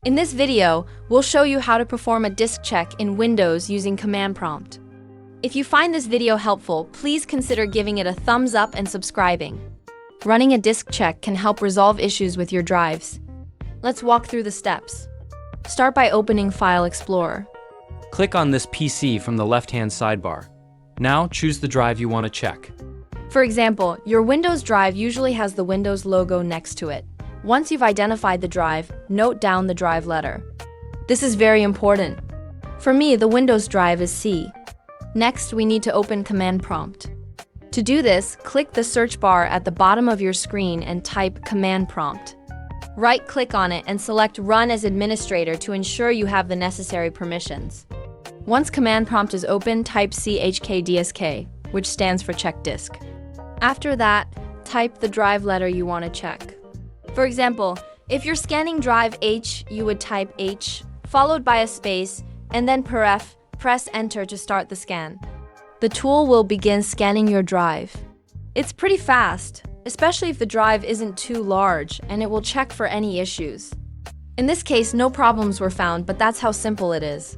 In this video, we'll show you how to perform a disk check in Windows using command prompt. If you find this video helpful, please consider giving it a thumbs up and subscribing. Running a disk check can help resolve issues with your drives. Let's walk through the steps. Start by opening File Explorer. Click on this PC from the left-hand sidebar. Now choose the drive you want to check. For example, your Windows drive usually has the Windows logo next to it. Once you've identified the drive, note down the drive letter. This is very important. For me, the Windows drive is C. Next, we need to open command prompt. To do this, click the search bar at the bottom of your screen and type command prompt. Right-click on it and select Run as Administrator to ensure you have the necessary permissions. Once command prompt is open, type CHKDSK, which stands for check disk. After that, type the drive letter you want to check. For example, if you're scanning drive H, you would type H, followed by a space, and then per F, press Enter to start the scan. The tool will begin scanning your drive. It's pretty fast, especially if the drive isn't too large, and it will check for any issues. In this case, no problems were found, but that's how simple it is.